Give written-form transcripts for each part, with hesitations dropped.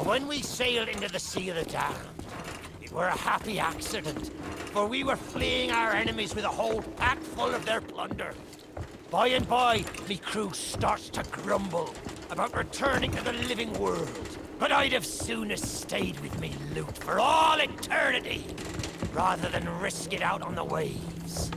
When we sailed into the Sea of the Damned, it were a happy accident, for we were fleeing our enemies with a whole pack full of their plunder. By and by, me crew starts to grumble about returning to the living world. But I'd have sooner stayed with me loot for all eternity, rather than risk it out on the waves.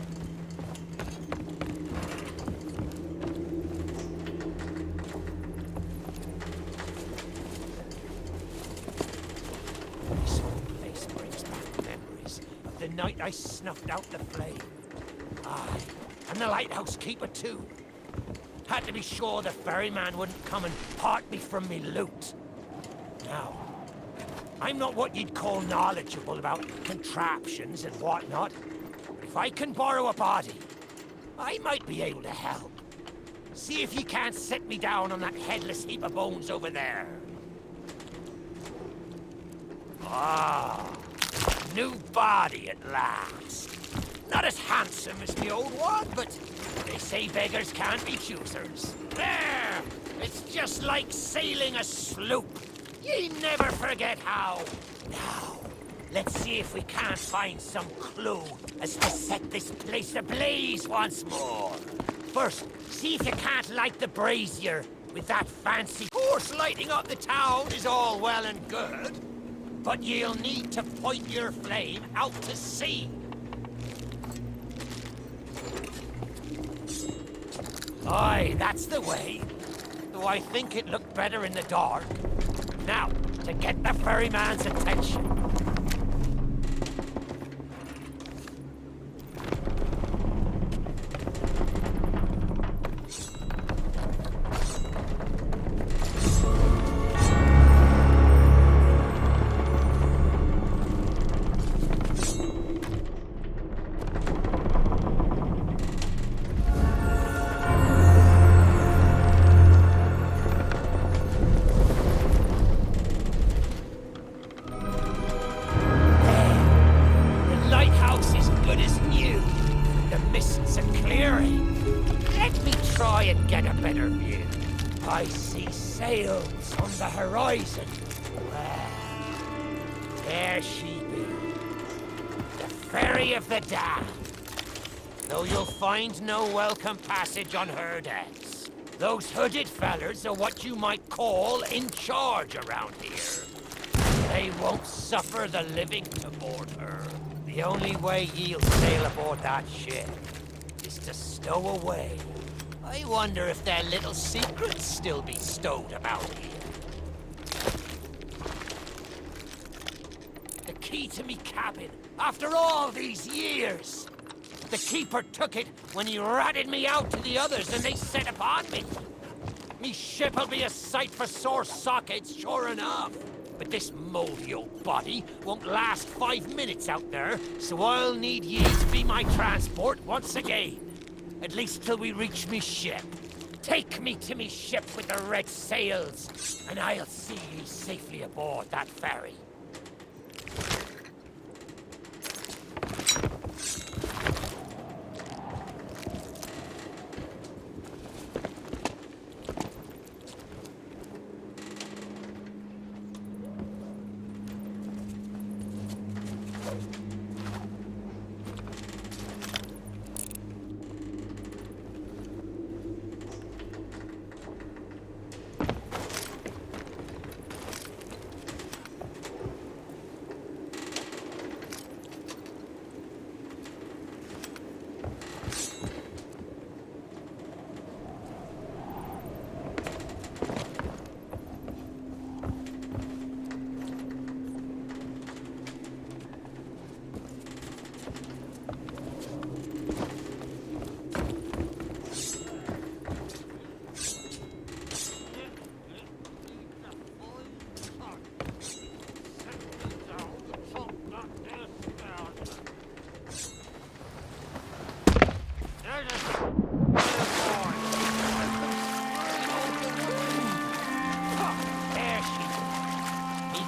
This whole place brings back memories of the night I snuffed out the flame. Aye, and the lighthouse keeper too. Had to be sure the ferryman wouldn't come and part me from me loot. Now, I'm not what you'd call knowledgeable about contraptions and whatnot, but if I can borrow a body, I might be able to help. See if you can't set me down on that headless heap of bones over there. Ah, new body at last. Not as handsome as the old one, but they say beggars can't be choosers. There! It's just like sailing a sloop. Ye never forget how. Now, let's see if we can't find some clue as to set this place ablaze once more. First, see if you can't light the brazier with that fancy. Of course, lighting up the town is all well and good, but you'll need to point your flame out to sea. Aye, that's the way. Though I think it looked better in the dark. Now, to get the ferryman's attention. I see sails on the horizon. Well, there she be. The Ferry of the Damned. Though you'll find no welcome passage on her decks. Those hooded fellers are what you might call in charge around here. They won't suffer the living to board her. The only way ye'll sail aboard that ship is to stow away. I wonder if their little secrets still be stowed about here. The key to me cabin, after all these years. The keeper took it when he ratted me out to the others and they set upon me. Me ship'll be a sight for sore sockets, sure enough. But this moldy old body won't last 5 minutes out there, so I'll need ye to be my transport once again. At least till we reach me ship. Take me to me ship with the red sails, and I'll see ye safely aboard that ferry.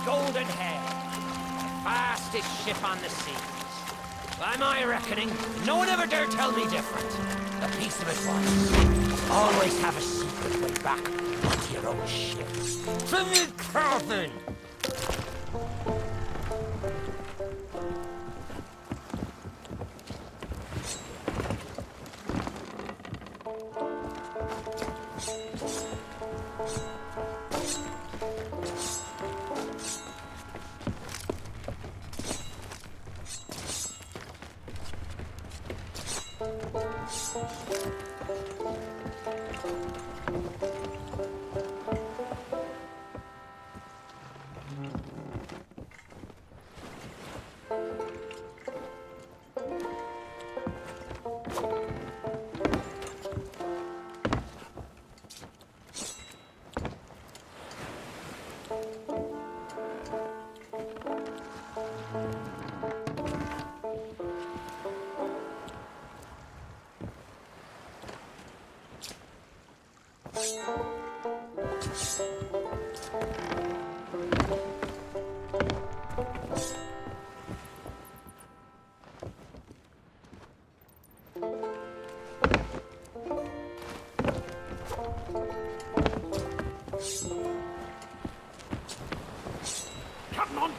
Golden hair, the fastest ship on the seas. By my reckoning, no one ever dare tell me different. A piece of advice: always have a secret way back onto your own ship. To me cabin!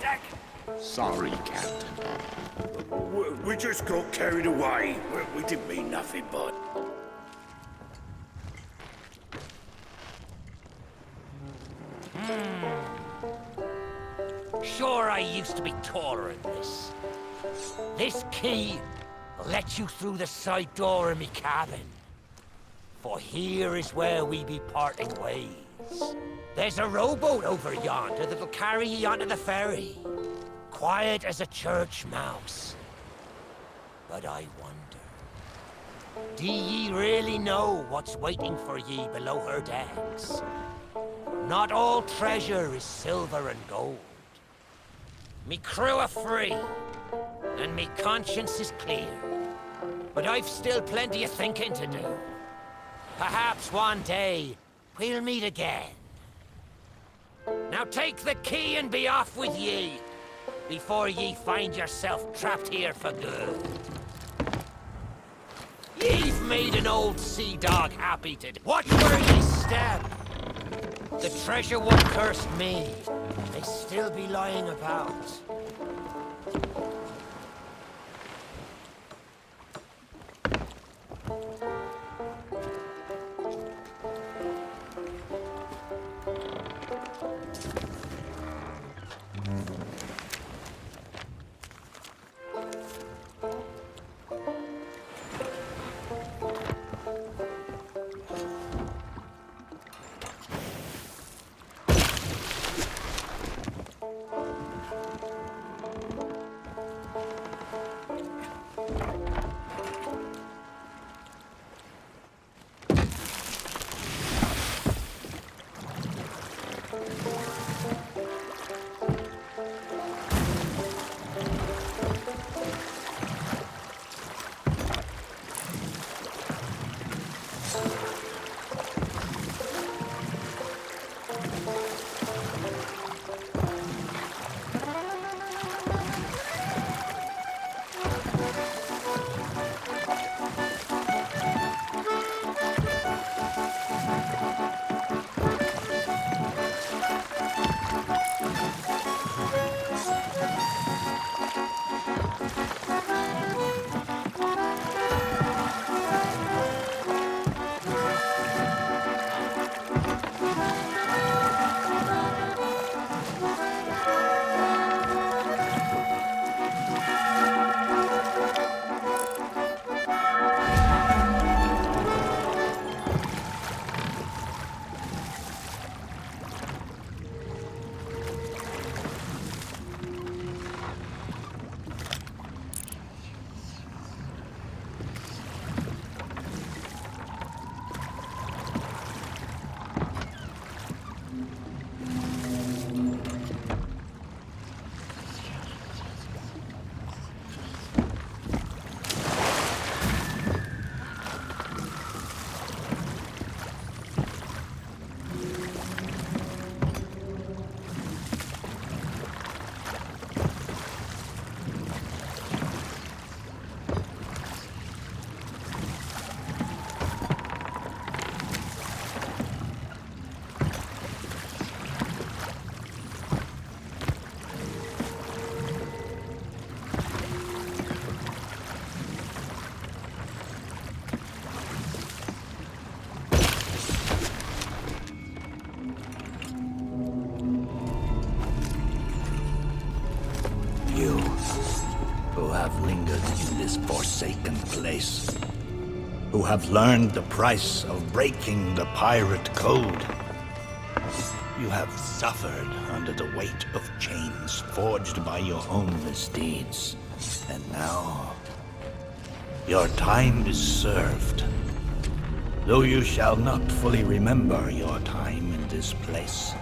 deck? Sorry, Captain. We just got carried away. We didn't mean nothing, but... Sure, I used to be taller than this. This key will let you through the side door of me cabin. For here is where we be parting ways. There's a rowboat over yonder that'll carry ye onto the ferry. Quiet as a church mouse. But I wonder, do ye really know what's waiting for ye below her decks? Not all treasure is silver and gold. Me crew are free, and me conscience is clear. But I've still plenty of thinking to do. Perhaps one day, we'll meet again. Now take the key and be off with ye, before ye find yourself trapped here for good. Ye've made an old sea dog happy today. Watch where ye step. The treasure won't curse me. They still be lying about. Forsaken place, who have learned the price of breaking the pirate code. You have suffered under the weight of chains forged by your own misdeeds, and now your time is served. Though you shall not fully remember your time in this place,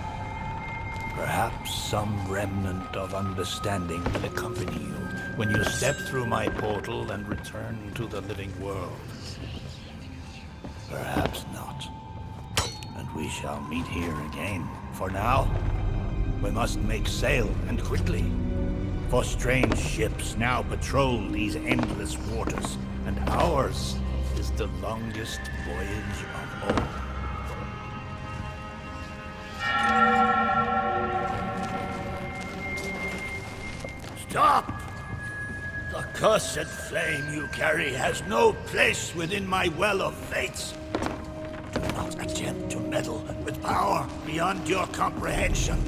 perhaps some remnant of understanding will accompany you when you step through my portal and return to the living world. Perhaps not. And we shall meet here again. For now, we must make sail, and quickly. For strange ships now patrol these endless waters, and ours is the longest voyage of all. Stop! The cursed flame you carry has no place within my well of fates. Do not attempt to meddle with power beyond your comprehension.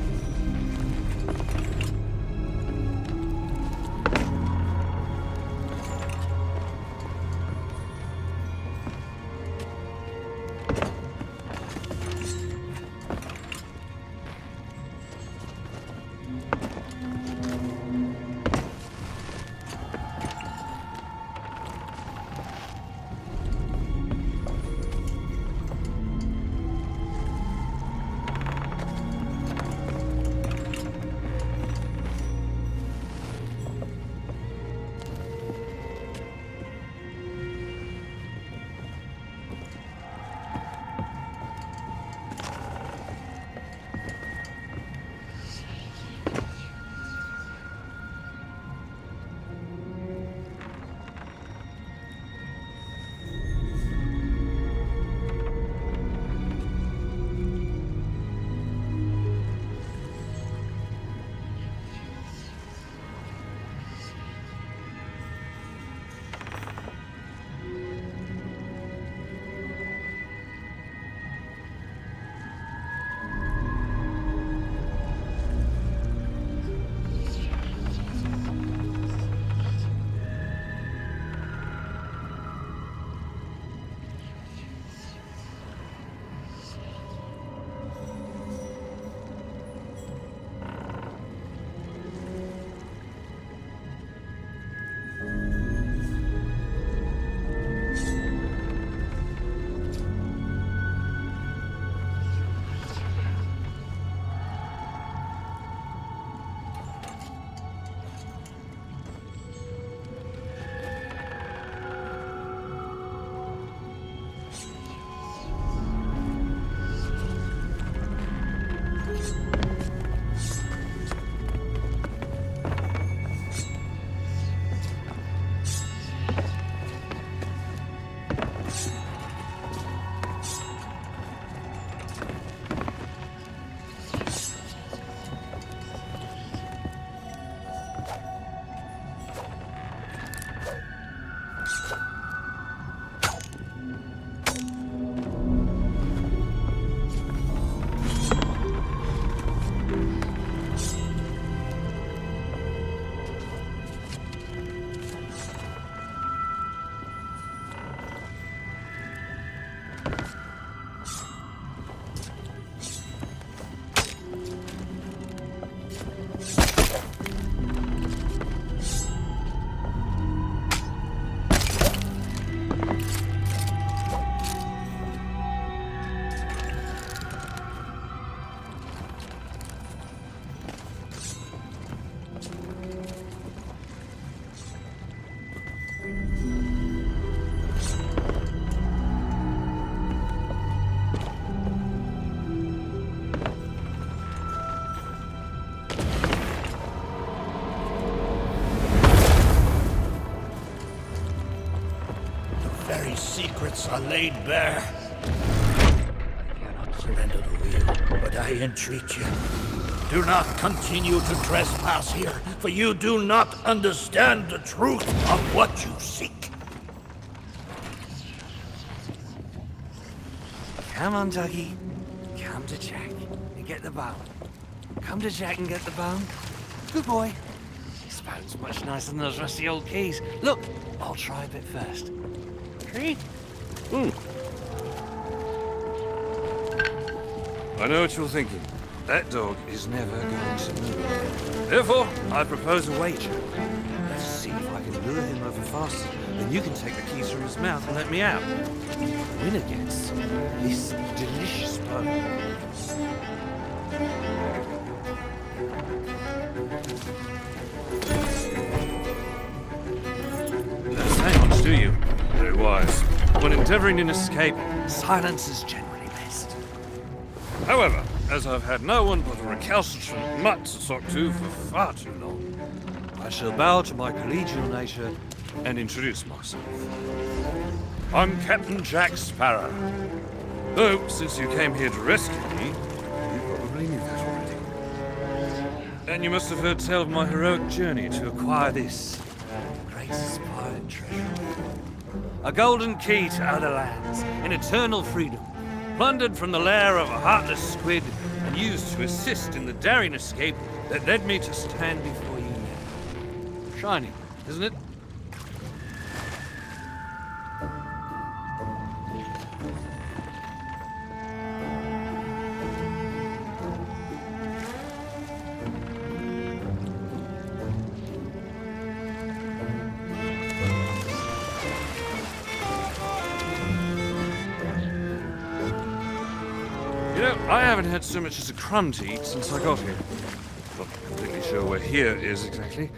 Secrets are laid bare. I cannot surrender the wheel, but I entreat you. Do not continue to trespass here, for you do not understand the truth of what you seek. Come on, Dougie. Come to Jack and get the bone. Come to Jack and get the bone. Good boy. This bone's much nicer than those rusty old keys. Look, I'll try a bit first. Agree? I know what you're thinking. That dog is never going to move. Therefore, I propose a wager. Let's see if I can lure him over faster, then you can take the keys from his mouth and let me out. The winner gets this delicious bone. Don't say much, do you? Very wise. When endeavoring an escape, silence is generally best. However, as I've had no one but a recalcitrant mutt to talk to for far too long, I shall bow to my collegial nature and introduce myself. I'm Captain Jack Sparrow. Though, since you came here to rescue me, you probably knew that already. And you must have heard tell of my heroic journey to acquire this great inspired treasure. A golden key to other lands, in eternal freedom, plundered from the lair of a heartless squid and used to assist in the daring escape that led me to stand before you now. Shiny, isn't it? You know, I haven't had so much as a crumb to eat since I got here. Not completely sure where here is exactly,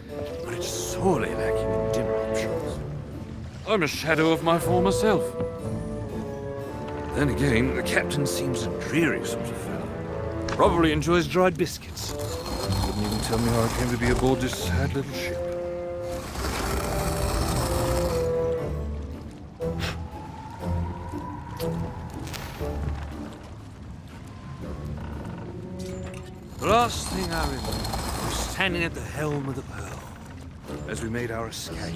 but it's sorely lacking in dinner options. I'm a shadow of my former self. Then again, the captain seems a dreary sort of fellow. Probably enjoys dried biscuits. Couldn't even tell me how I came to be aboard this sad little ship. The last thing I remember was standing at the helm of the Pearl as we made our escape.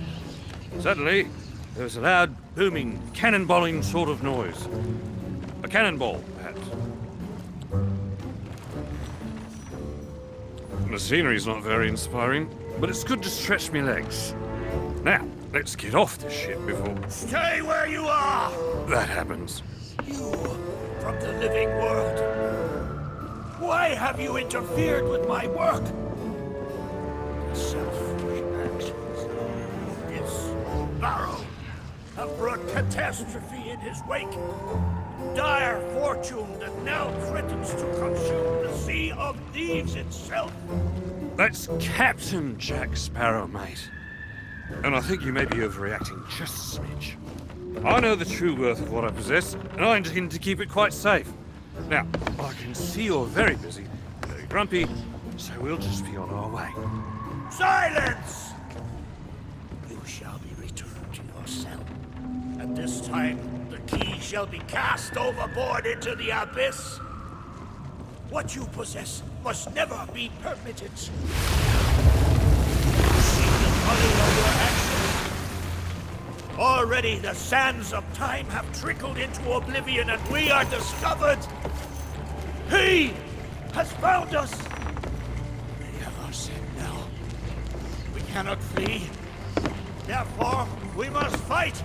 Suddenly, there was a loud, booming, cannonballing sort of noise. A cannonball, perhaps. The scenery's not very inspiring, but it's good to stretch me legs. Now, let's get off this ship before Stay where you are! that happens. You from the living world. Why have you interfered with my work? Selfish actions of this Barrow have brought catastrophe in his wake. Dire fortune that now threatens to consume the Sea of Thieves itself. That's Captain Jack Sparrow, mate. And I think you may be overreacting just a smidge. I know the true worth of what I possess, and I intend to keep it quite safe. Now, I can see you're very busy, very grumpy, so we'll just be on our way. Silence! You shall be returned to your cell. And this time, the key shall be cast overboard into the abyss. What you possess must never be permitted. See the folly of your actions. Already the sands of time have trickled into oblivion and we are discovered. He has found us. We have our sin now. We cannot flee. Therefore, we must fight.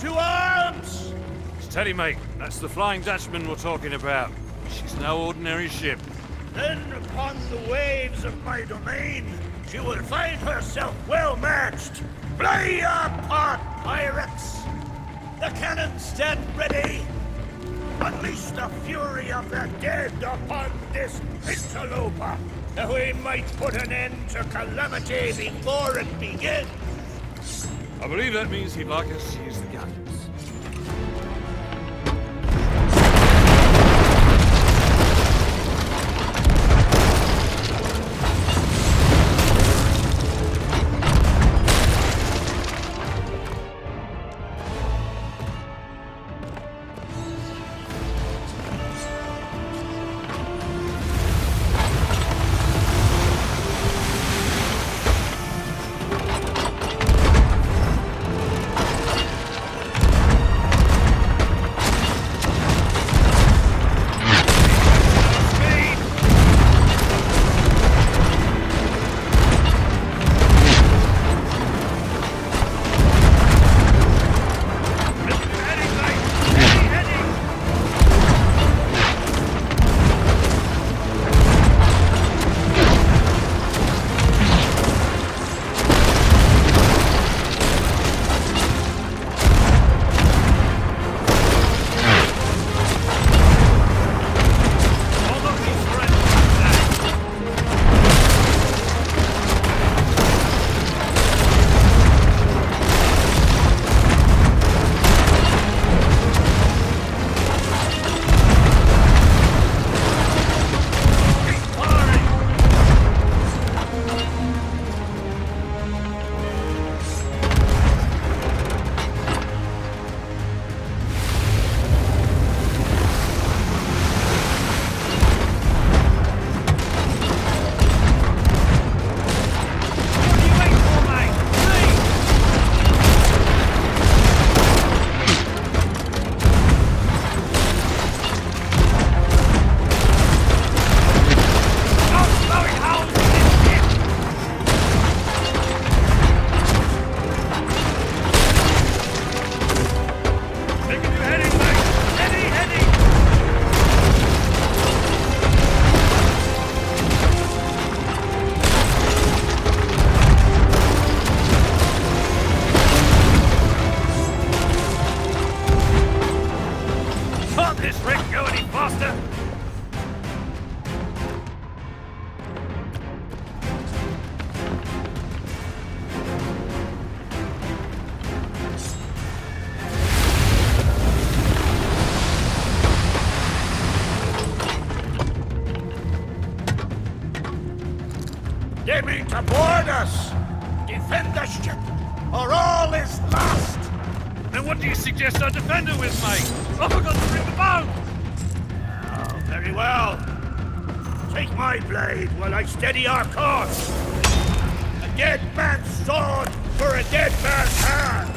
To arms! Steady, mate. That's the Flying Dutchman we're talking about. She's no ordinary ship. Then upon the waves of my domain, she will find herself well matched. Play your part, pirates! The cannons stand ready. Unleash the fury of the dead upon this interloper, that we might put an end to calamity before it begins. I believe that means he'd like us to use the guns. They mean to board us! Defend the ship, or all is lost! Then what do you suggest I defend it with, mate? I forgot to bring the bow! Oh, very well. Take my blade while I steady our course. A dead man's sword for a dead man's hand!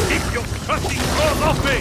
Keep your crusty claws off me!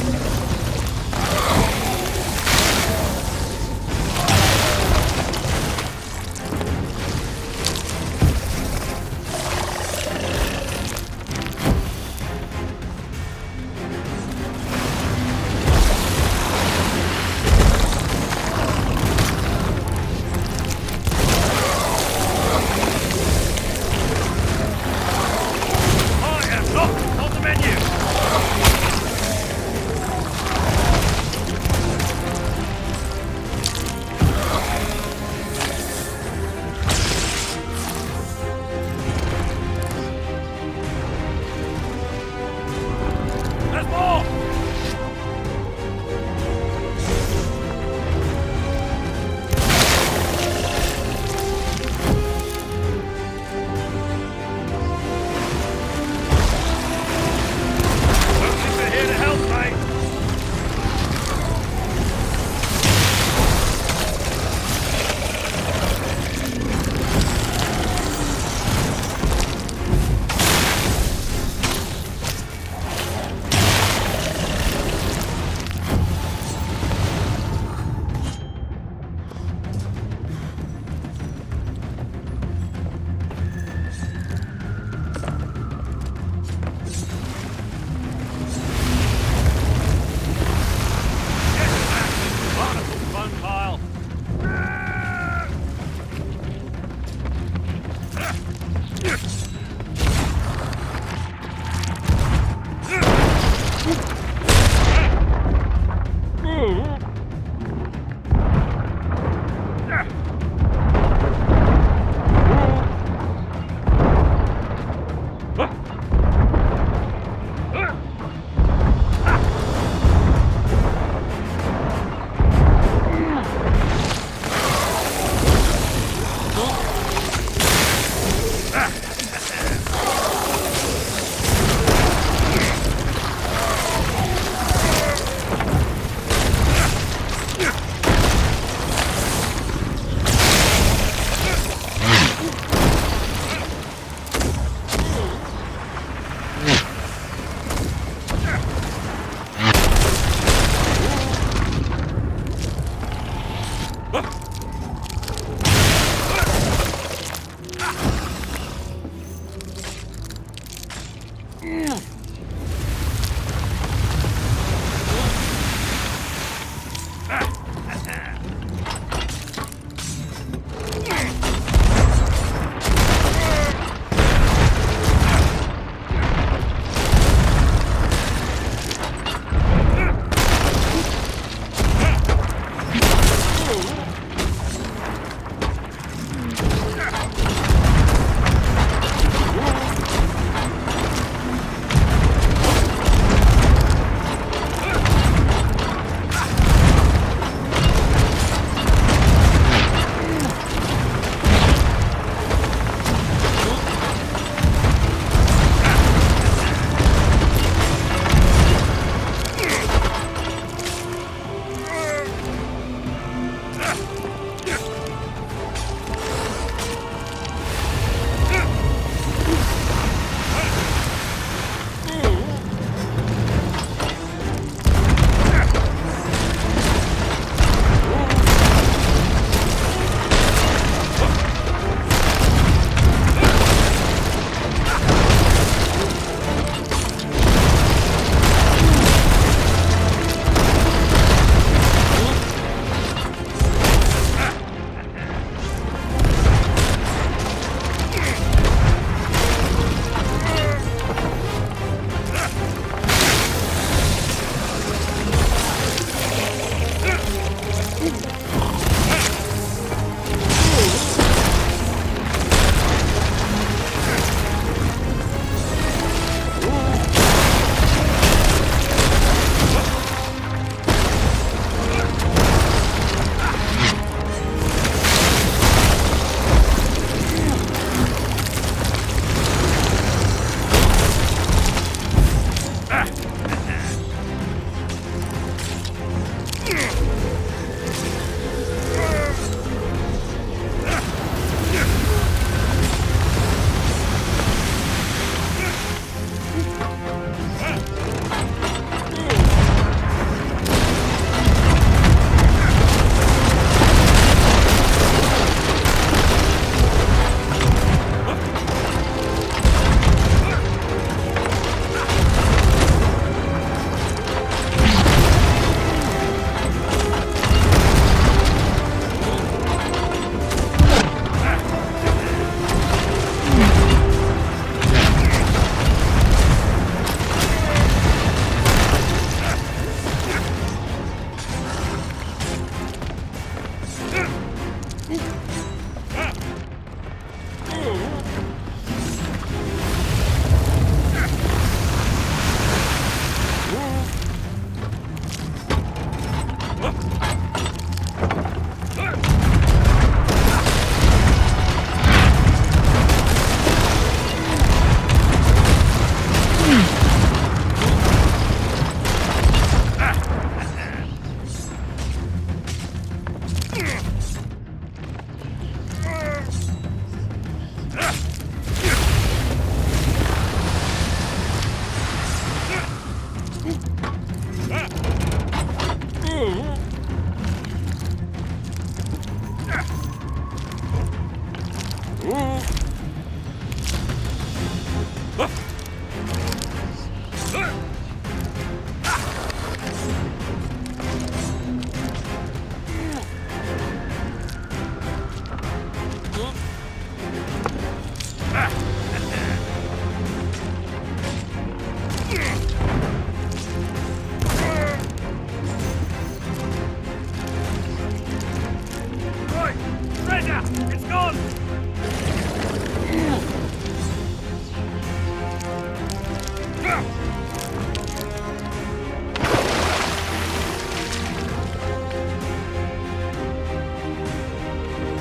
Right, treasure! It's gone!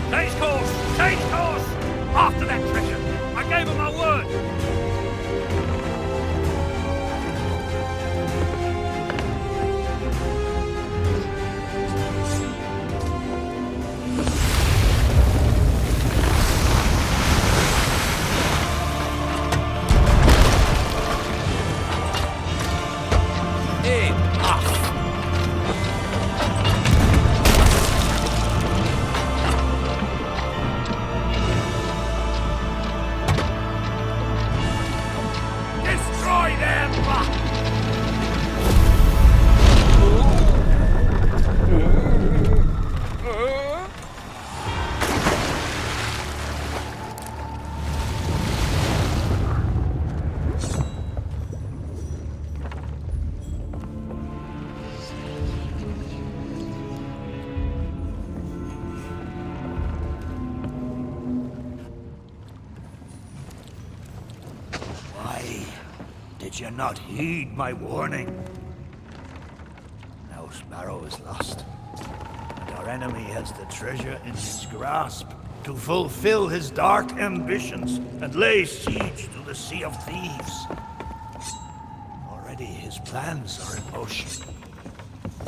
Change course! Change course! After that treasure! I gave him my word! Destroy them! Why did you not heed my warning? Now Sparrow is lost, and our enemy has the treasure in his grasp to fulfill his dark ambitions and lay siege to the Sea of Thieves. Already his plans are in motion.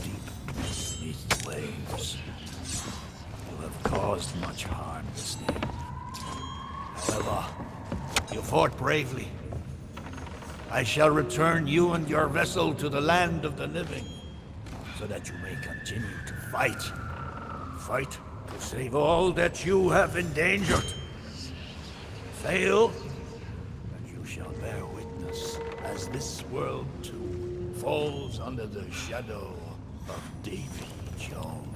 Deep beneath the waves, you have caused much harm this day. However, you fought bravely. I shall return you and your vessel to the land of the living, so that you may continue to fight. Fight to save all that you have endangered. Fail, and you shall bear witness as this world too falls under the shadow of Davy Jones.